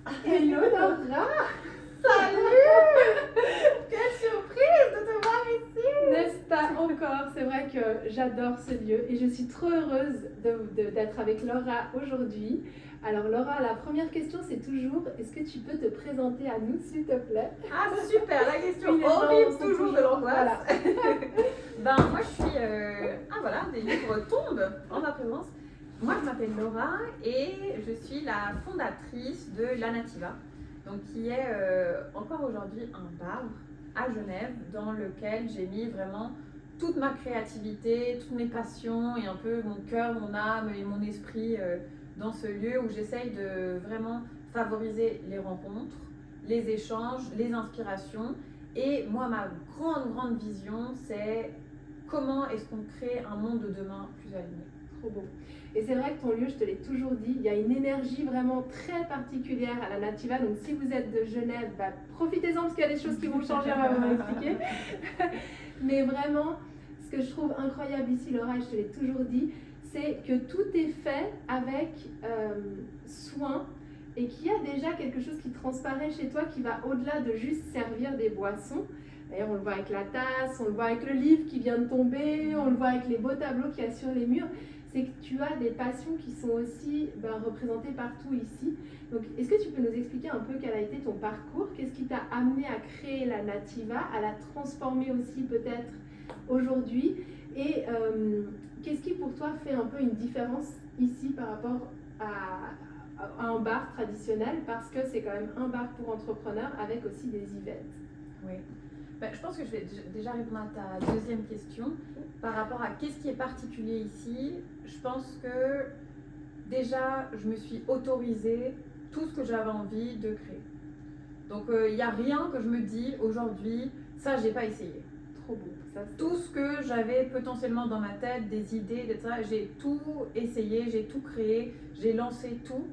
Hello Laura! Salut! Quelle surprise de te voir ici! N'est-ce pas encore? C'est vrai que j'adore ce lieu et je suis trop heureuse d'être avec Laura aujourd'hui. Alors Laura, la première question c'est toujours, est-ce que tu peux te présenter à nous s'il te plaît? Ah super, la question Oui, les gens horrible sont toujours de toujours- l'angoisse. Ben moi je suis... Ah voilà, des livres tombent en ma présence. Moi je m'appelle Laura et je suis la fondatrice de La Nativa, donc qui est encore aujourd'hui un bar à Genève dans lequel j'ai mis vraiment toute ma créativité, toutes mes passions et un peu mon cœur, mon âme et mon esprit dans ce lieu où j'essaye de vraiment favoriser les rencontres, les échanges, les inspirations. Et moi, ma grande vision, c'est comment est-ce qu'on crée un monde de demain plus aligné. Trop beau. Et c'est vrai que ton lieu, je te l'ai toujours dit, il y a une énergie vraiment très particulière à la Nativa. Donc si vous êtes de Genève, bah, profitez-en parce qu'il y a des choses qui vont changer, on va vous expliquer. Mais vraiment, ce que je trouve incroyable ici, Laura, et je te l'ai toujours dit, c'est que tout est fait avec soin et qu'il y a déjà quelque chose qui transparaît chez toi qui va au-delà de juste servir des boissons. D'ailleurs, on le voit avec la tasse, on le voit avec le livre qui vient de tomber, on le voit avec les beaux tableaux qu'il y a sur les murs. C'est que tu as des passions qui sont aussi représentées partout ici. Donc, est-ce que tu peux nous expliquer un peu quel a été ton parcours? Qu'est-ce qui t'a amené à créer la Nativa, à la transformer aussi peut-être aujourd'hui? Et qu'est-ce qui pour toi fait un peu une différence ici par rapport à un bar traditionnel? Parce que c'est quand même un bar pour entrepreneurs avec aussi des events. Oui. Ben, je pense que je vais déjà répondre à ta deuxième question. Par rapport à qu'est-ce qui est particulier ici, je pense que déjà, je me suis autorisée tout ce que j'avais envie de créer. Donc, il n'y a rien que je me dis aujourd'hui, ça, j'ai pas essayé. Trop beau. Ça, Tout ce que j'avais potentiellement dans ma tête, des idées, etc., j'ai tout essayé, j'ai tout créé, j'ai lancé tout.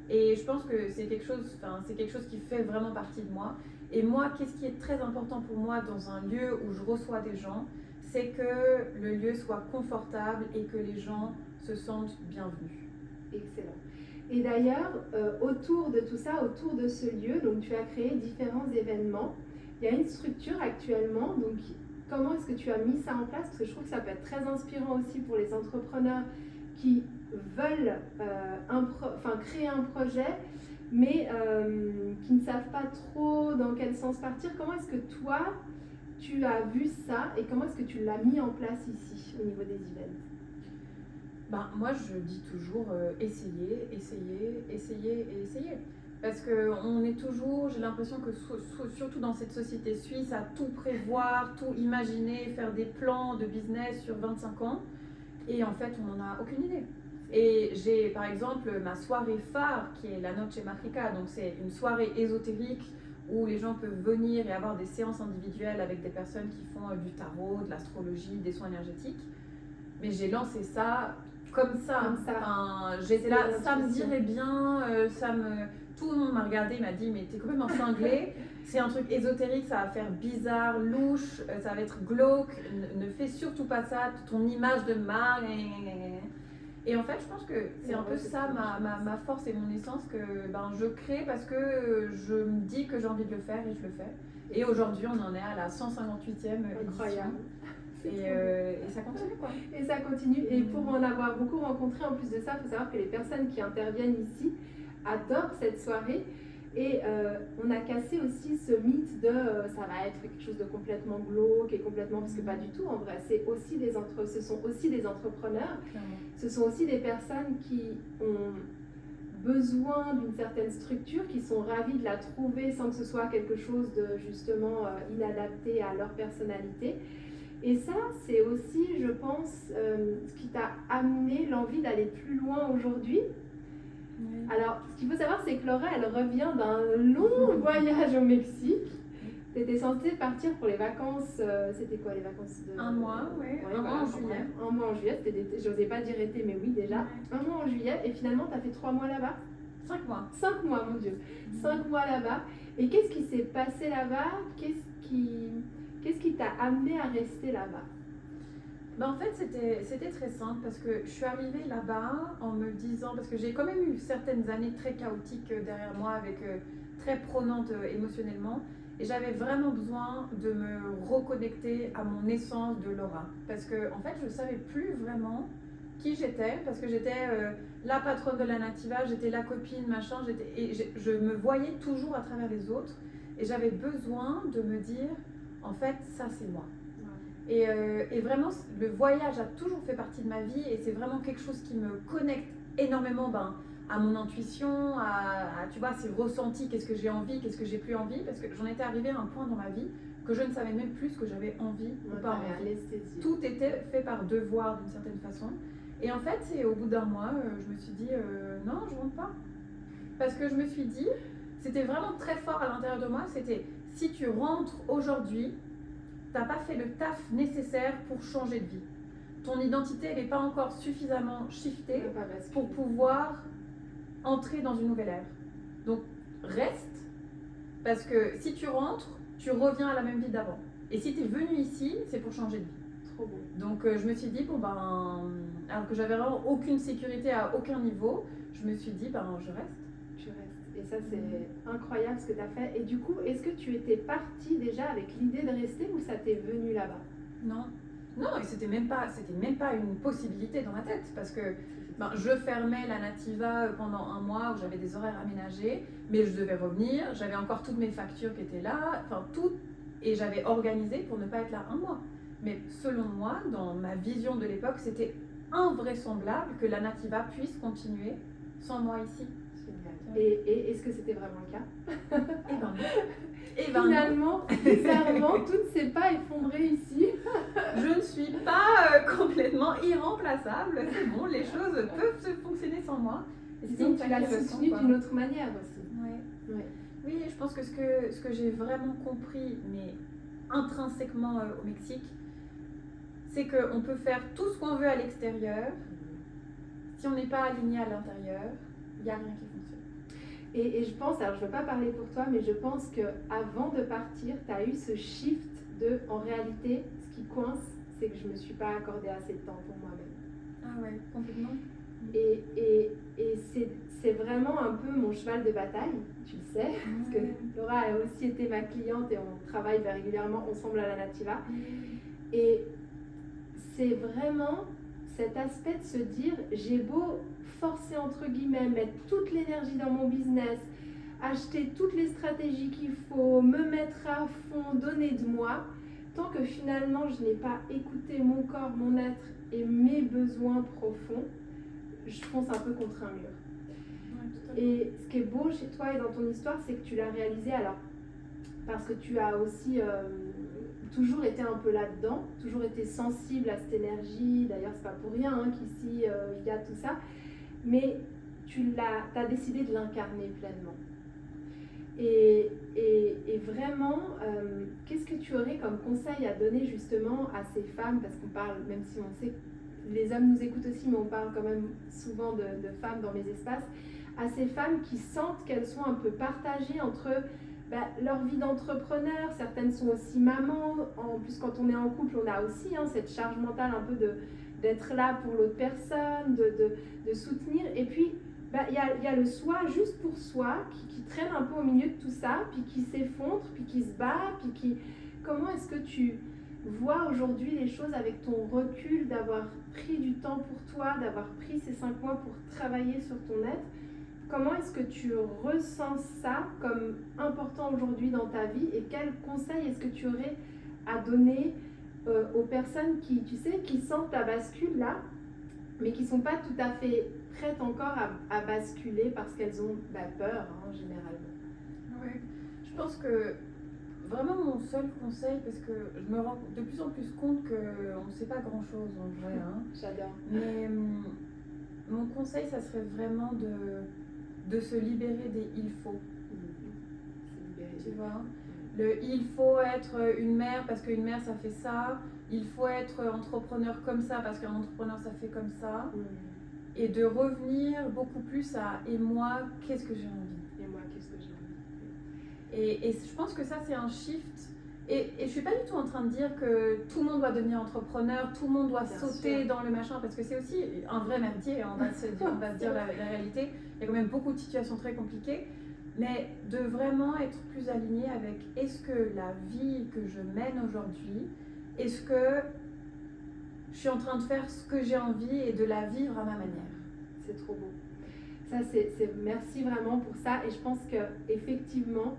Et je pense que c'est quelque chose qui fait vraiment partie de moi. Et moi, qu'est-ce qui est très important pour moi dans un lieu où je reçois des gens, c'est que le lieu soit confortable et que les gens se sentent bienvenus. Excellent. Et d'ailleurs, autour de tout ça, autour de ce lieu, donc tu as créé différents événements. Il y a une structure actuellement, donc comment est-ce que tu as mis ça en place? Parce que je trouve que ça peut être très inspirant aussi pour les entrepreneurs qui veulent créer un projet, mais qui ne savent pas trop dans quel sens partir. Comment est-ce que toi, tu as vu ça et comment est-ce que tu l'as mis en place ici, au niveau des events? Ben, moi, je dis toujours essayer. Parce qu'on est toujours, j'ai l'impression que surtout dans cette société suisse, à tout prévoir, tout imaginer, faire des plans de business sur 25 ans. Et en fait, on n'en a aucune idée. Et j'ai par exemple ma soirée phare qui est la Noche Mágica, donc c'est une soirée ésotérique où les gens peuvent venir et avoir des séances individuelles avec des personnes qui font du tarot, de l'astrologie, des soins énergétiques. Mais j'ai lancé ça comme ça. Enfin, j'étais là, ça me dirait bien, tout le monde m'a regardé, m'a dit mais t'es complètement cinglé, c'est un truc ésotérique, ça va faire bizarre, louche, ça va être glauque, ne fais surtout pas ça, ton image de marque. Et en fait, je pense que c'est un peu ça ma force et mon essence, que je crée parce que je me dis que j'ai envie de le faire et je le fais. Et aujourd'hui, on en est à la 158e Incroyable. édition. Et ça continue quoi. Et ça continue. Et pour en avoir beaucoup rencontré, en plus de ça, il faut savoir que les personnes qui interviennent ici adorent cette soirée. Et on a cassé aussi ce mythe de ça va être quelque chose de complètement glauque et complètement, parce que pas du tout en vrai, ce sont aussi des entrepreneurs, Clairement. ce sont aussi des personnes qui ont besoin d'une certaine structure, qui sont ravis de la trouver sans que ce soit quelque chose de justement inadapté à leur personnalité. Et ça, c'est aussi, je pense, ce qui t'a amené l'envie d'aller plus loin aujourd'hui. Oui. Alors, ce qu'il faut savoir, c'est que Laura, elle revient d'un long voyage au Mexique. Tu étais censée partir pour les vacances, c'était quoi les vacances de... Un mois, oui. Ouais, Un mois en juillet. Un mois en juillet, j'osais pas dire été, mais oui déjà. Ouais. Un mois en juillet, et finalement, tu as fait 3 mois là-bas. 5 mois. 5 mois, mon Dieu. 5 mois là-bas. Et qu'est-ce qui s'est passé là-bas? Qu'est-ce qui t'a amené à rester là-bas? En fait, c'était très simple parce que je suis arrivée là-bas en me disant, parce que j'ai quand même eu certaines années très chaotiques derrière moi, avec très prenantes émotionnellement, et j'avais vraiment besoin de me reconnecter à mon essence de Laura. Parce que en fait, je ne savais plus vraiment qui j'étais, parce que j'étais la patronne de la Nativa, j'étais la copine, machin, je me voyais toujours à travers les autres, et j'avais besoin de me dire, en fait, ça c'est moi. Et vraiment, le voyage a toujours fait partie de ma vie et c'est vraiment quelque chose qui me connecte énormément à mon intuition, tu vois, ces ressentis, qu'est-ce que j'ai envie, qu'est-ce que j'ai plus envie, parce que j'en étais arrivée à un point dans ma vie que je ne savais même plus ce que j'avais envie ou pas envie. Tout était fait par devoir d'une certaine façon. Et en fait, c'est au bout d'un mois, je me suis dit, non, je rentre pas. Parce que je me suis dit, c'était vraiment très fort à l'intérieur de moi, c'était, si tu rentres aujourd'hui, t'as pas fait le taf nécessaire pour changer de vie. Ton identité, elle n'est pas encore suffisamment shiftée pour pouvoir entrer dans une nouvelle ère. Donc, reste, parce que si tu rentres, tu reviens à la même vie d'avant. Et si tu es venu ici, c'est pour changer de vie. Trop beau. Donc, je me suis dit, alors que j'avais vraiment aucune sécurité à aucun niveau, je me suis dit, je reste. Tu restes. Et ça, c'est incroyable ce que tu as fait. Et du coup, est-ce que tu étais partie déjà avec l'idée de rester ou ça t'est venu là-bas? Non. Non, et c'était même pas une possibilité dans ma tête parce que je fermais la Nativa pendant un mois où j'avais des horaires aménagés, mais je devais revenir, j'avais encore toutes mes factures qui étaient là, tout, et j'avais organisé pour ne pas être là un mois. Mais selon moi, dans ma vision de l'époque, c'était invraisemblable que la Nativa puisse continuer sans moi ici. Et est-ce que c'était vraiment le cas? Eh ben non. Finalement, bizarrement, tout ne s'est pas effondré ici. Je ne suis pas complètement irremplaçable. C'est bon, les choses peuvent se fonctionner sans moi. Disons que tu l'as soutenu d'une autre manière aussi. Ouais. Oui, je pense que ce que j'ai vraiment compris, mais intrinsèquement au Mexique, c'est qu'on peut faire tout ce qu'on veut à l'extérieur. Si on n'est pas aligné à l'intérieur, il n'y a rien qui fonctionne. Et je pense, alors je ne veux pas parler pour toi, mais je pense qu'avant de partir, tu as eu ce shift de, en réalité, ce qui coince, c'est que je ne me suis pas accordé assez de temps pour moi-même. Ah ouais, complètement. Et c'est vraiment un peu mon cheval de bataille, tu le sais, parce que Laura a aussi été ma cliente et on travaille régulièrement ensemble à la Nativa. Et c'est vraiment cet aspect de se dire, j'ai beau forcer entre guillemets, mettre toute l'énergie dans mon business, acheter toutes les stratégies qu'il faut, me mettre à fond, donner de moi, tant que finalement je n'ai pas écouté mon corps, mon être et mes besoins profonds, je fonce un peu contre un mur. Et ce qui est beau chez toi et dans ton histoire, c'est que tu l'as réalisé alors parce que tu as aussi toujours été un peu là-dedans, toujours été sensible à cette énergie. D'ailleurs, c'est pas pour rien qu'ici il y a tout ça. Mais tu as décidé de l'incarner pleinement. Et vraiment, qu'est-ce que tu aurais comme conseil à donner justement à ces femmes, parce qu'on parle, même si on sait que les hommes nous écoutent aussi, mais on parle quand même souvent de femmes dans mes espaces, à ces femmes qui sentent qu'elles sont un peu partagées entre leur vie d'entrepreneur, certaines sont aussi mamans, en plus quand on est en couple, on a aussi cette charge mentale un peu d'être là pour l'autre personne, de soutenir. Et puis, il y a le soi juste pour soi qui traîne un peu au milieu de tout ça, puis qui s'effondre, puis qui se bat, puis qui... Comment est-ce que tu vois aujourd'hui les choses avec ton recul, d'avoir pris du temps pour toi, d'avoir pris ces 5 mois pour travailler sur ton être? Comment est-ce que tu ressens ça comme important aujourd'hui dans ta vie et quels conseils est-ce que tu aurais à donner aux personnes qui, tu sais, qui sentent la bascule là, mais qui ne sont pas tout à fait prêtes encore à basculer parce qu'elles ont peur, généralement. Oui, je pense que vraiment mon seul conseil, parce que je me rends de plus en plus compte qu'on ne sait pas grand-chose en vrai. J'adore. Mais mon conseil, ça serait vraiment de se libérer des « il faut ». Tu vois, le « il faut être une mère parce qu'une mère ça fait ça », il faut être entrepreneur comme ça parce qu'un entrepreneur ça fait comme ça, et de revenir beaucoup plus à « et moi, qu'est-ce que j'ai envie ?» Et moi, qu'est-ce que j'ai envie? Et je pense que ça c'est un shift, Et je suis pas du tout en train de dire que tout le monde doit devenir entrepreneur, tout le monde doit sauter dans le machin, parce que c'est aussi un vrai merdier, on va se dire la réalité. Il y a quand même beaucoup de situations très compliquées, mais de vraiment être plus aligné avec est-ce que la vie que je mène aujourd'hui, est-ce que je suis en train de faire ce que j'ai envie et de la vivre à ma manière. C'est trop beau. Ça, merci vraiment pour ça. Et je pense qu'effectivement,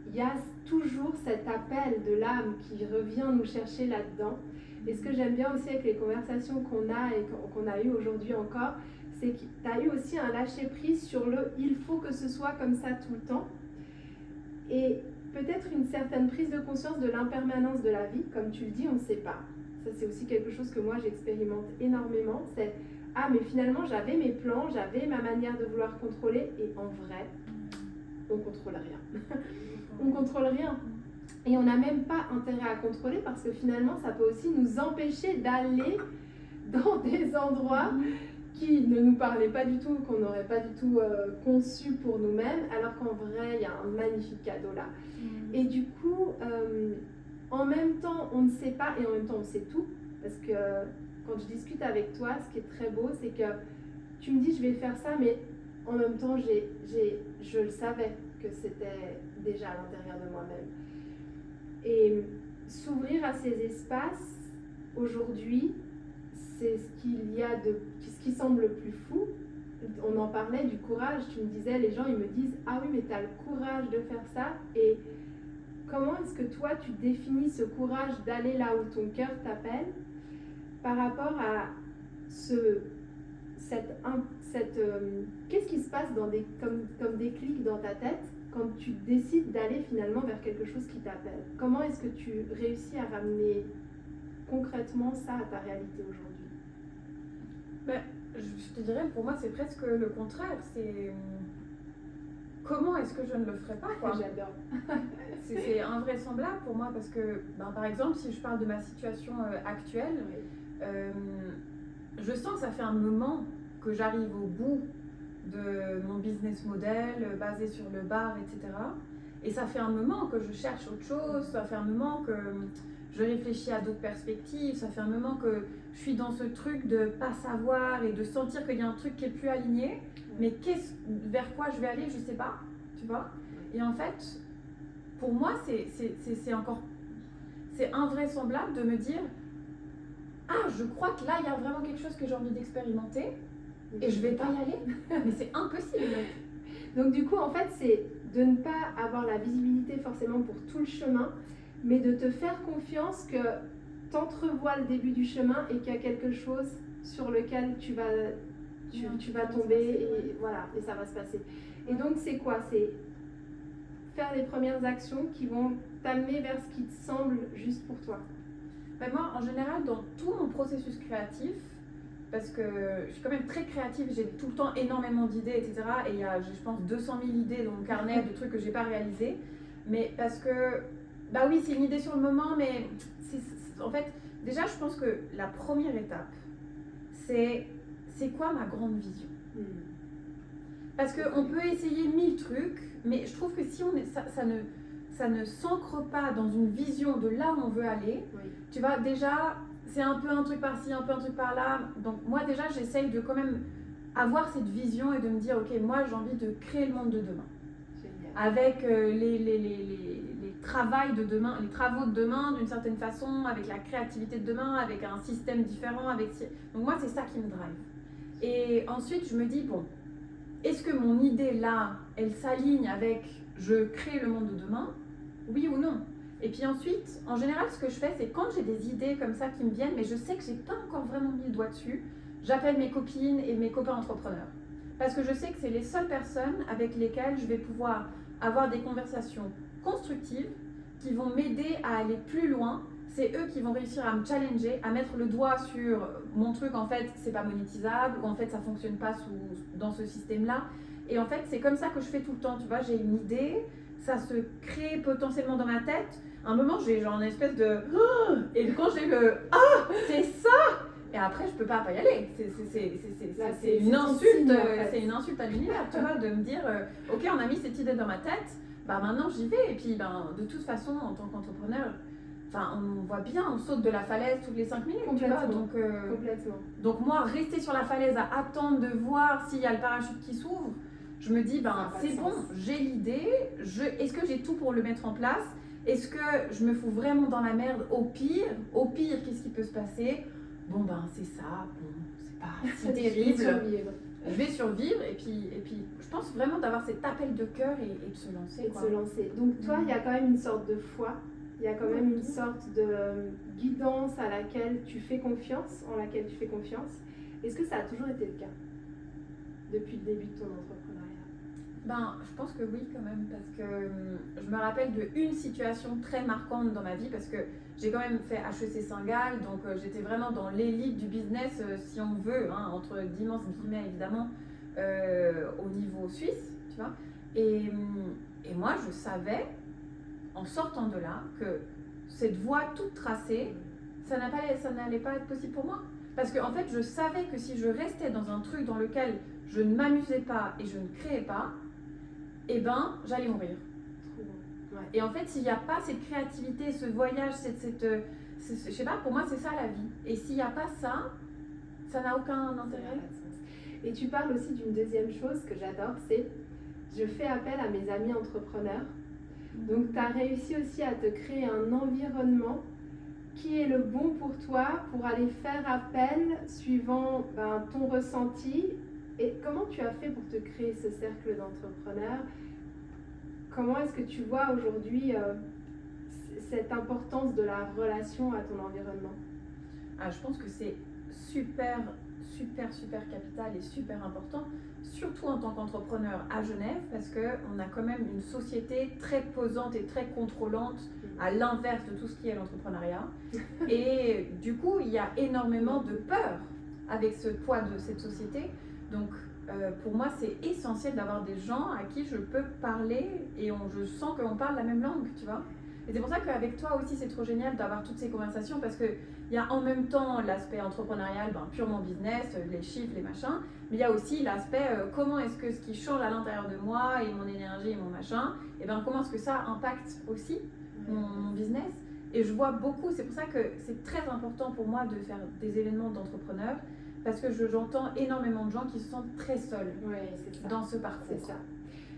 il y a toujours cet appel de l'âme qui revient nous chercher là-dedans. Et ce que j'aime bien aussi avec les conversations qu'on a et qu'on a eues aujourd'hui encore, c'est que tu as eu aussi un lâcher-prise sur le « il faut que ce soit comme ça tout le temps ». Et peut-être une certaine prise de conscience de l'impermanence de la vie. Comme tu le dis, on ne sait pas. Ça, c'est aussi quelque chose que moi, j'expérimente énormément. C'est « ah, mais finalement, j'avais mes plans, j'avais ma manière de vouloir contrôler. » Et en vrai, on ne contrôle rien. On ne contrôle rien. Et on n'a même pas intérêt à contrôler parce que finalement, ça peut aussi nous empêcher d'aller dans des endroits qui ne nous parlaient pas du tout, qu'on n'aurait pas du tout conçu pour nous-mêmes, alors qu'en vrai, il y a un magnifique cadeau là. Et du coup, en même temps, on ne sait pas et en même temps, on sait tout. Parce que quand je discute avec toi, ce qui est très beau, c'est que tu me dis, je vais faire ça, mais en même temps, je le savais que c'était déjà à l'intérieur de moi-même. Et s'ouvrir à ces espaces, aujourd'hui, c'est ce qui semble le plus fou. On en parlait du courage, tu me disais, les gens ils me disent « Ah oui, mais tu as le courage de faire ça » et comment est-ce que toi tu définis ce courage d'aller là où ton cœur t'appelle par rapport à qu'est-ce qui se passe comme des clics dans ta tête quand tu décides d'aller finalement vers quelque chose qui t'appelle? Comment est-ce que tu réussis à ramener concrètement ça à ta réalité aujourd'hui? Je te dirais, pour moi, c'est presque le contraire. C'est comment est-ce que je ne le ferais pas, quoi. J'adore. C'est invraisemblable pour moi parce que, par exemple, si je parle de ma situation actuelle, je sens que ça fait un moment que j'arrive au bout de mon business model basé sur le bar, etc. Et ça fait un moment que je cherche autre chose, ça fait un moment que je réfléchis à d'autres perspectives, ça fait un moment que je suis dans ce truc de pas savoir et de sentir qu'il y a un truc qui est plus aligné, mais vers quoi je vais aller, je sais pas, tu vois. Et en fait, pour moi, c'est invraisemblable de me dire ah, je crois que là, il y a vraiment quelque chose que j'ai envie d'expérimenter et je vais pas y aller, mais c'est impossible. Donc du coup, en fait, c'est de ne pas avoir la visibilité forcément pour tout le chemin, mais de te faire confiance que tu entrevois le début du chemin et qu'il y a quelque chose sur lequel tu vas tomber et voilà, et ça va se passer. Et donc c'est quoi? C'est faire les premières actions qui vont t'amener vers ce qui te semble juste pour toi. Moi, en général, dans tout mon processus créatif, parce que je suis quand même très créative, j'ai tout le temps énormément d'idées, etc. Et il y a, je pense, 200 000 idées dans mon carnet de trucs que j'ai pas réalisés. Mais parce que, bah oui, c'est une idée sur le moment, mais en fait, déjà, je pense que la première étape, c'est quoi ma grande vision? Parce qu'on peut essayer 1000 trucs, mais je trouve que si ça ne s'ancre pas dans une vision de là où on veut aller, tu vois, déjà, c'est un peu un truc par-ci, un peu un truc par-là. Donc moi, déjà, j'essaye de quand même avoir cette vision et de me dire, ok, moi, j'ai envie de créer le monde de demain. Génial. Avec les travaux de demain, d'une certaine façon, avec la créativité de demain, avec un système différent. Donc moi, c'est ça qui me drive. Et ensuite, je me dis, bon, est-ce que mon idée là, elle s'aligne avec je crée le monde de demain? Oui ou non? Et puis ensuite, en général, ce que je fais, c'est quand j'ai des idées comme ça qui me viennent, mais je sais que j'ai pas encore vraiment mis le doigt dessus, j'appelle mes copines et mes copains entrepreneurs. Parce que je sais que c'est les seules personnes avec lesquelles je vais pouvoir avoir des conversations constructives qui vont m'aider à aller plus loin. C'est eux qui vont réussir à me challenger, à mettre le doigt sur mon truc, en fait, c'est pas monétisable, ou en fait, ça fonctionne pas dans ce système-là. Et en fait, c'est comme ça que je fais tout le temps, tu vois, j'ai une idée, ça se crée potentiellement dans ma tête. À un moment, j'ai genre une espèce de... Et quand j'ai le... Ah, c'est ça! Et après, je peux pas y aller. C'est une insulte, c'est une insulte à l'univers, tu vois, de me dire, ok, on a mis cette idée dans ma tête, bah maintenant j'y vais. Et puis de toute façon, en tant qu'entrepreneur, on voit bien, on saute de la falaise toutes les 5 minutes. Tu vois, Complètement. Donc moi, rester sur la falaise à attendre de voir s'il y a le parachute qui s'ouvre, je me dis, c'est bon, j'ai l'idée, est-ce que j'ai tout pour le mettre en place? Est-ce que je me fous vraiment dans la merde? Au pire, qu'est-ce qui peut se passer? Bon c'est ça, c'est pas si terrible. On va survivre et puis je pense vraiment d'avoir cet appel de cœur et de se lancer. De se lancer. Donc toi, il y a quand même une sorte de foi, il y a quand même une sorte de guidance en laquelle tu fais confiance. Est-ce que ça a toujours été le cas depuis le début de ton entrepreneuriat? Je pense que oui quand même, parce que je me rappelle d'une situation très marquante dans ma vie, parce que j'ai quand même fait HEC Saint-Gall, donc j'étais vraiment dans l'élite du business, si on veut, entre d'immenses guillemets évidemment, au niveau suisse, tu vois. Et moi je savais, en sortant de là, que cette voie toute tracée, ça n'allait pas être possible pour moi. Parce que en fait, je savais que si je restais dans un truc dans lequel je ne m'amusais pas et je ne créais pas, j'allais mourir. Ouais. Et en fait, s'il n'y a pas cette créativité, ce voyage, je sais pas, pour moi, c'est ça la vie. Et s'il n'y a pas ça, ça n'a aucun intérêt. Et tu parles aussi d'une deuxième chose que j'adore, c'est je fais appel à mes amis entrepreneurs. Donc, tu as réussi aussi à te créer un environnement qui est le bon pour toi pour aller faire appel suivant ton ressenti. Et comment tu as fait pour te créer ce cercle d'entrepreneurs? Comment est-ce que tu vois aujourd'hui cette importance de la relation à ton environnement? Je pense que c'est super capital et super important, surtout en tant qu'entrepreneur à Genève, parce qu'on a quand même une société très pesante et très contrôlante, à l'inverse de tout ce qui est l'entrepreneuriat. Et du coup, il y a énormément de peur avec ce poids de cette société. Donc, pour moi, c'est essentiel d'avoir des gens à qui je peux parler et je sens qu'on parle la même langue, tu vois. Et c'est pour ça qu'avec toi aussi, c'est trop génial d'avoir toutes ces conversations, parce qu'il y a en même temps l'aspect entrepreneurial, purement business, les chiffres, les machins, mais il y a aussi l'aspect comment est-ce que ce qui change à l'intérieur de moi et mon énergie et mon machin, et comment est-ce que ça impacte aussi mon business. Et je vois beaucoup, c'est pour ça que c'est très important pour moi de faire des événements d'entrepreneurs, parce que j'entends énormément de gens qui se sentent très seuls dans ce parcours. C'est ça.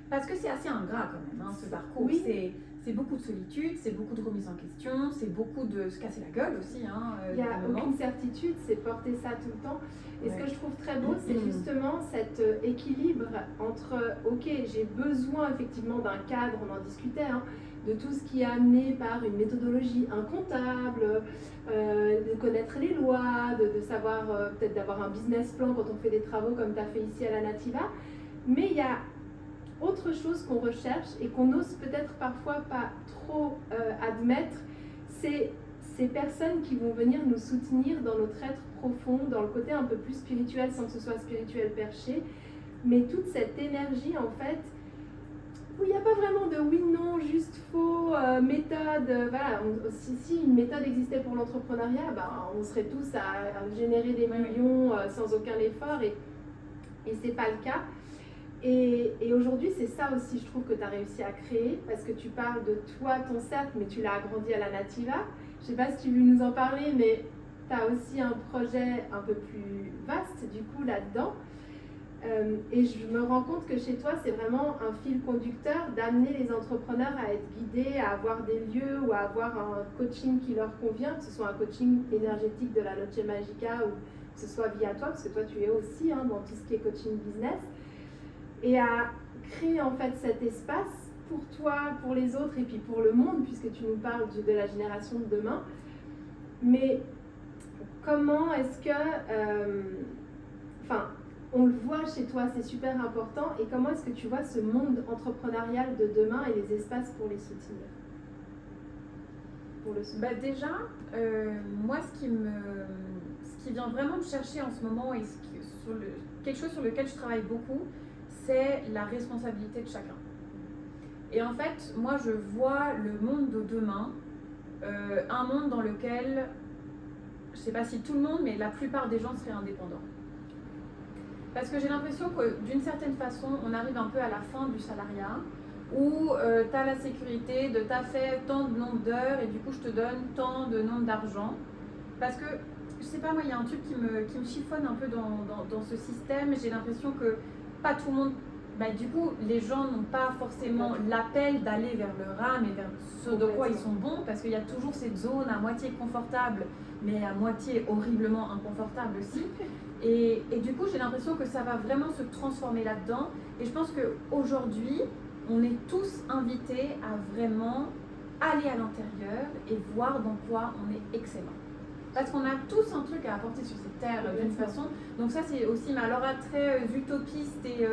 Parce que c'est assez ingrat quand même, ce parcours. Oui. C'est beaucoup de solitude, c'est beaucoup de remise en question, c'est beaucoup de se casser la gueule aussi. Il n'y a aucune certitude, c'est porter ça tout le temps. Et ce que je trouve très beau, c'est justement cet équilibre entre, ok, j'ai besoin effectivement d'un cadre, on en discutait, de tout ce qui est amené par une méthodologie, un comptable, de connaître les lois, de savoir peut-être d'avoir un business plan quand on fait des travaux comme tu as fait ici à la Nativa. Mais il y a autre chose qu'on recherche et qu'on n'ose peut-être parfois pas trop admettre, c'est ces personnes qui vont venir nous soutenir dans notre être profond, dans le côté un peu plus spirituel sans que ce soit spirituel perché, mais toute cette énergie en fait, où il n'y a pas vraiment de oui, non, juste, faux, méthode. Voilà, si une méthode existait pour l'entrepreneuriat, on serait tous à générer des millions sans aucun effort et c'est pas le cas. Et aujourd'hui, c'est ça aussi, je trouve, que tu as réussi à créer, parce que tu parles de toi, ton cercle, mais tu l'as agrandi à la Nativa. Je ne sais pas si tu veux nous en parler, mais tu as aussi un projet un peu plus vaste, du coup, là-dedans. Et je me rends compte que chez toi, c'est vraiment un fil conducteur d'amener les entrepreneurs à être guidés, à avoir des lieux ou à avoir un coaching qui leur convient, que ce soit un coaching énergétique de la Noche Magica ou que ce soit via toi, parce que toi, tu es aussi dans tout ce qui est coaching business. Et à créer en fait cet espace pour toi, pour les autres et puis pour le monde, puisque tu nous parles de la génération de demain. Mais comment est-ce que... on le voit chez toi, c'est super important. Et comment est-ce que tu vois ce monde entrepreneurial de demain et les espaces pour les soutenir? Déjà, moi, ce qui vient vraiment me chercher en ce moment et quelque chose sur lequel je travaille beaucoup, c'est la responsabilité de chacun. Et en fait, moi, je vois le monde de demain, un monde dans lequel, je ne sais pas si tout le monde, mais la plupart des gens seraient indépendants. Parce que j'ai l'impression que d'une certaine façon, on arrive un peu à la fin du salariat, où tu as la sécurité de t'as fait tant de nombre d'heures et du coup je te donne tant de nombre d'argent. Parce que, je sais pas, moi, il y a un truc qui me chiffonne un peu dans ce système. J'ai l'impression que pas tout le monde. Bah, du coup, les gens n'ont pas forcément l'appel d'aller vers le RAM et vers ce de quoi ils sont bons, parce qu'il y a toujours cette zone à moitié confortable, mais à moitié horriblement inconfortable aussi. Et du coup, j'ai l'impression que ça va vraiment se transformer là-dedans. Et je pense qu'aujourd'hui, on est tous invités à vraiment aller à l'intérieur et voir dans quoi on est excellent. Parce qu'on a tous un truc à apporter sur cette terre d'une façon. Donc ça, c'est aussi ma Laura très utopiste et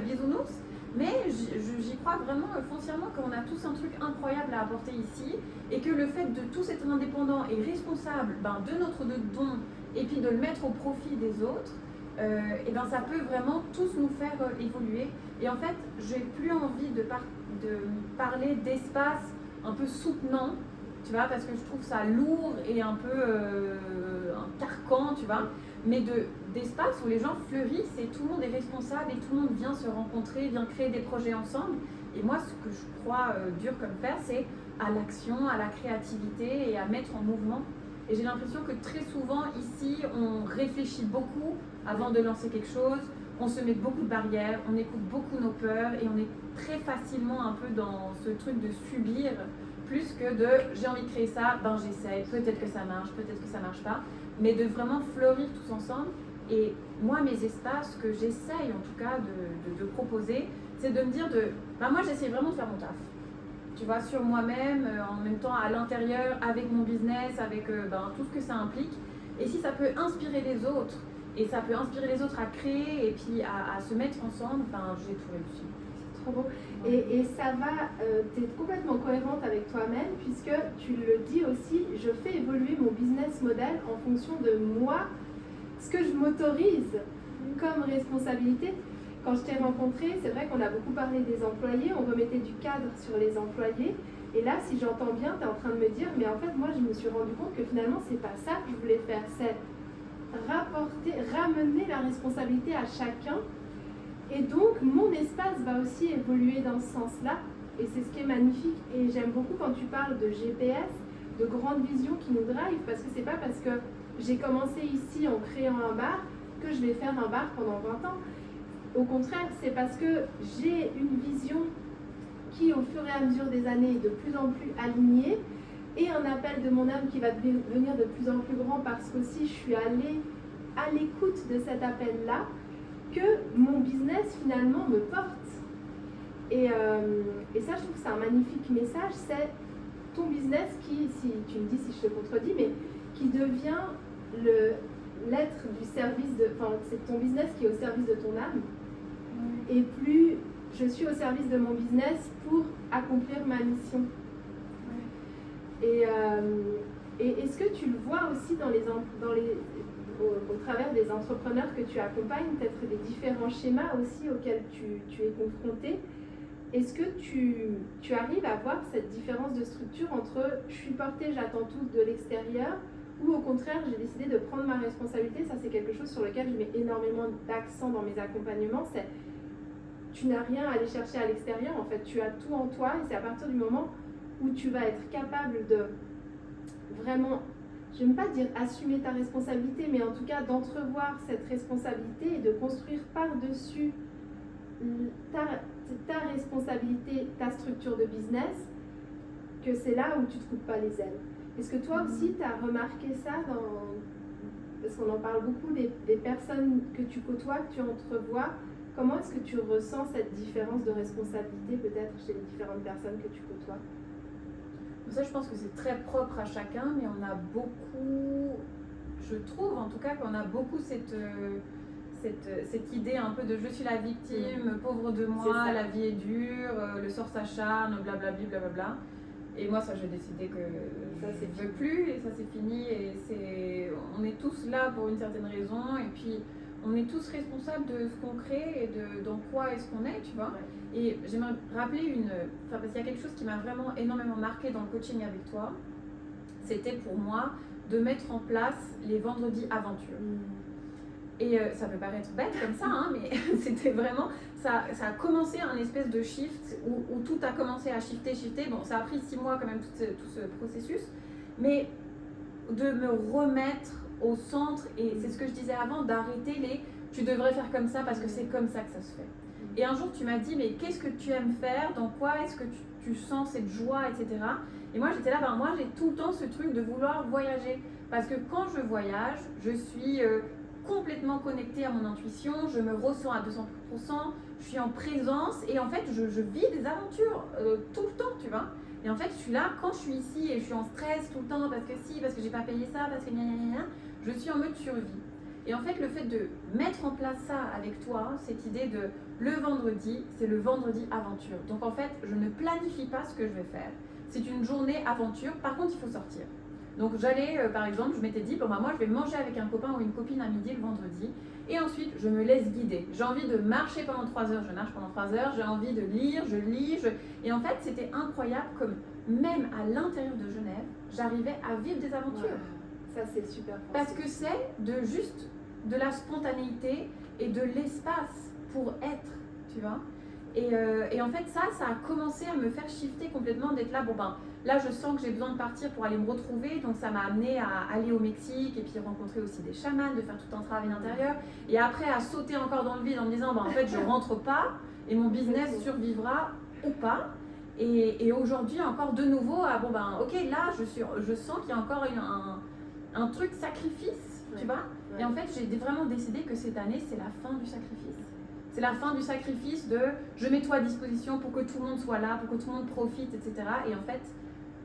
bisounours. Mais j'y crois vraiment foncièrement qu'on a tous un truc incroyable à apporter ici. Et que le fait de tous être indépendants et responsables de notre don et puis de le mettre au profit des autres, et ça peut vraiment tous nous faire évoluer. Et en fait, j'ai plus envie de parler d'espace un peu soutenant, tu vois, parce que je trouve ça lourd et un peu un carcan, tu vois, mais d'espace où les gens fleurissent et tout le monde est responsable et tout le monde vient se rencontrer, vient créer des projets ensemble. Et moi, ce que je crois dur comme faire, c'est à l'action, à la créativité et à mettre en mouvement. Et j'ai l'impression que très souvent, ici, on réfléchit beaucoup avant de lancer quelque chose, on se met beaucoup de barrières, on écoute beaucoup nos peurs et on est très facilement un peu dans ce truc de subir plus que de j'ai envie de créer ça, j'essaye, peut-être que ça marche, peut-être que ça marche pas, mais de vraiment fleurir tous ensemble. Et moi, mes espaces que j'essaye en tout cas de proposer, c'est de me dire moi j'essaie vraiment de faire mon taf. Tu vois, sur moi-même, en même temps à l'intérieur, avec mon business, avec tout ce que ça implique. Et si ça peut inspirer les autres, et ça peut inspirer les autres à créer et puis à se mettre ensemble, j'ai tout réussi. C'est trop beau. Et ça va, tu es complètement cohérente avec toi-même, puisque tu le dis aussi, je fais évoluer mon business model en fonction de moi, ce que je m'autorise comme responsabilité. Quand je t'ai rencontré, c'est vrai qu'on a beaucoup parlé des employés, on remettait du cadre sur les employés. Et là, si j'entends bien, tu es en train de me dire, mais en fait, moi, je me suis rendu compte que finalement, c'est pas ça que je voulais faire. C'est ramener la responsabilité à chacun. Et donc, mon espace va aussi évoluer dans ce sens-là. Et c'est ce qui est magnifique. Et j'aime beaucoup quand tu parles de GPS, de grande vision qui nous drive, parce que c'est pas parce que j'ai commencé ici en créant un bar que je vais faire un bar pendant 20 ans. Au contraire, c'est parce que j'ai une vision qui, au fur et à mesure des années, est de plus en plus alignée, et un appel de mon âme qui va devenir de plus en plus grand parce qu'aussi je suis allée à l'écoute de cet appel-là, que mon business finalement me porte. Et ça, je trouve que c'est un magnifique message, c'est ton business qui, si tu me dis si je te contredis, mais qui devient l'être du service c'est ton business qui est au service de ton âme. Et plus je suis au service de mon business pour accomplir ma mission. Et est-ce que tu le vois aussi au travers des entrepreneurs que tu accompagnes, peut-être des différents schémas aussi auxquels tu es confronté? Est-ce que tu arrives à voir cette différence de structure entre je suis portée, j'attends tout de l'extérieur, ou au contraire, j'ai décidé de prendre ma responsabilité? Ça, c'est quelque chose sur lequel je mets énormément d'accent dans mes accompagnements. C'est tu n'as rien à aller chercher à l'extérieur. En fait, tu as tout en toi, et c'est à partir du moment où tu vas être capable de vraiment, je n'aime pas dire assumer ta responsabilité, mais en tout cas d'entrevoir cette responsabilité et de construire par-dessus ta responsabilité, ta structure de business, que c'est là où tu ne te coupes pas les ailes. Est-ce que toi aussi, tu as remarqué ça parce qu'on en parle beaucoup, des personnes que tu côtoies, que tu entrevois? Comment est-ce que tu ressens cette différence de responsabilité peut-être chez les différentes personnes que tu côtoies? Ça, je pense que c'est très propre à chacun, mais on a beaucoup, je trouve en tout cas qu'on a beaucoup cette idée un peu de je suis la victime, pauvre de moi, la vie est dure, le sort s'acharne, blablabla, blablabla. Et moi, ça, j'ai décidé que ça, je ne veux plus, et ça, c'est fini. Et on est tous là pour une certaine raison, et puis on est tous responsables de ce qu'on crée et dans quoi est-ce qu'on est, tu vois. Ouais. Et j'aimerais rappeler parce qu'il y a quelque chose qui m'a vraiment énormément marqué dans le coaching avec toi. C'était pour moi de mettre en place les vendredis aventures. Et ça peut paraître bête comme ça, hein, mais c'était vraiment, ça a commencé un espèce de shift où tout a commencé à shifter. Bon, ça a pris 6 mois quand même tout ce processus, mais de me remettre au centre, et c'est ce que je disais avant, d'arrêter tu devrais faire comme ça parce que c'est comme ça que ça se fait. Et un jour tu m'as dit, mais qu'est-ce que tu aimes faire, dans quoi est-ce que tu sens cette joie, etc. Et moi j'étais là, moi j'ai tout le temps ce truc de vouloir voyager, parce que quand je voyage, je suis complètement connectée à mon intuition, je me ressens à 200%, je suis en présence, et en fait je vis des aventures tout le temps, tu vois. Et en fait je suis là, quand je suis ici et je suis en stress tout le temps, parce que j'ai pas payé ça, parce que je suis en mode survie. Et en fait, le fait de mettre en place ça avec toi, cette idée de le vendredi, c'est le vendredi aventure. Donc en fait, je ne planifie pas ce que je vais faire. C'est une journée aventure. Par contre, il faut sortir. Donc j'allais, par exemple, je m'étais dit, moi je vais manger avec un copain ou une copine à midi le vendredi. Et ensuite, je me laisse guider. J'ai envie de marcher pendant 3 heures, je marche pendant 3 heures. J'ai envie de lire, je lis. Et en fait, c'était incroyable comme même à l'intérieur de Genève, j'arrivais à vivre des aventures. Ouais. Ça, c'est super fort. Parce que c'est de la spontanéité et de l'espace pour être, tu vois. Et en fait, ça a commencé à me faire shifter complètement, d'être là, là, je sens que j'ai besoin de partir pour aller me retrouver, donc ça m'a amené à aller au Mexique et puis rencontrer aussi des chamans, de faire tout un travail intérieur, et après à sauter encore dans le vide en me disant, en fait, je rentre pas et mon business survivra ou pas. Et aujourd'hui, encore de nouveau, ok, là, je sens qu'il y a encore un truc sacrifice, tu vois. Et en fait, j'ai vraiment décidé que cette année, c'est la fin du sacrifice. C'est la fin du sacrifice de je mets tout à disposition pour que tout le monde soit là, pour que tout le monde profite, etc. Et en fait,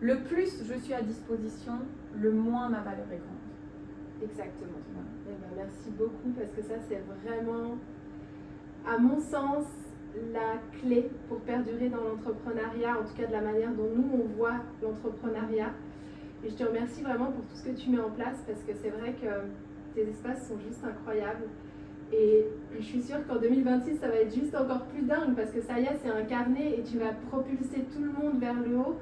le plus je suis à disposition, le moins ma valeur est grande. Exactement. Eh ben, merci beaucoup, parce que ça, c'est vraiment, à mon sens, la clé pour perdurer dans l'entrepreneuriat, en tout cas de la manière dont nous, on voit l'entrepreneuriat. Et je te remercie vraiment pour tout ce que tu mets en place, parce que c'est vrai que tes espaces sont juste incroyables. Et je suis sûre qu'en 2026, ça va être juste encore plus dingue, parce que ça y est, c'est incarné et tu vas propulser tout le monde vers le haut.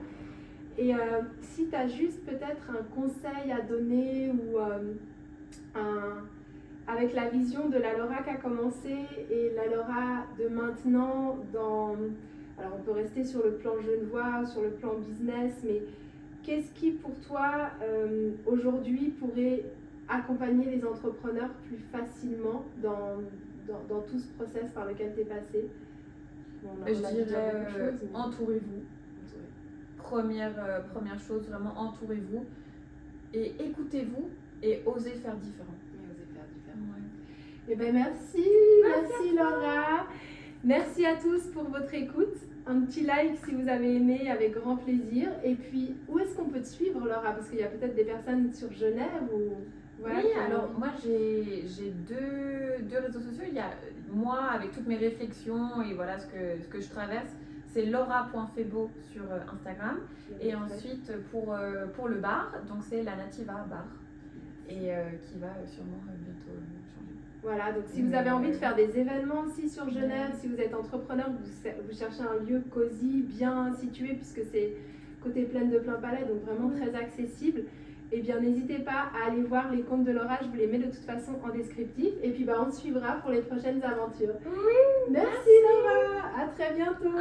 Et si tu as juste peut-être un conseil à donner ou avec la vision de la Laura qui a commencé et la Laura de maintenant, alors on peut rester sur le plan genevois, sur le plan business, mais qu'est-ce qui pour toi aujourd'hui pourrait accompagner les entrepreneurs plus facilement dans tout ce process par lequel tu es passé? Je dirais entourez-vous. Première chose, vraiment entourez-vous et écoutez-vous et osez faire différent. Ouais. Et ben merci Laura. Merci à tous pour votre écoute. Un petit like si vous avez aimé, avec grand plaisir. Et puis, où est-ce qu'on peut te suivre, Laura? Parce qu'il y a peut-être des personnes sur Genève ou... Voilà, oui, alors moi j'ai deux réseaux sociaux. Il y a moi avec toutes mes réflexions et voilà ce que je traverse. C'est laura.febo sur Instagram. Et ensuite pour le bar, donc c'est la Nativa Bar. Et qui va sûrement bientôt changer. Voilà, donc si vous avez envie de faire des événements aussi sur Genève, si vous êtes entrepreneur, vous cherchez un lieu cosy, bien situé, puisque c'est côté Plaine de Plainpalais, donc vraiment très accessible, eh bien n'hésitez pas à aller voir les comptes de Laura, je vous les mets de toute façon en descriptif, et puis on se suivra pour les prochaines aventures. Oui, merci Laura, à très bientôt.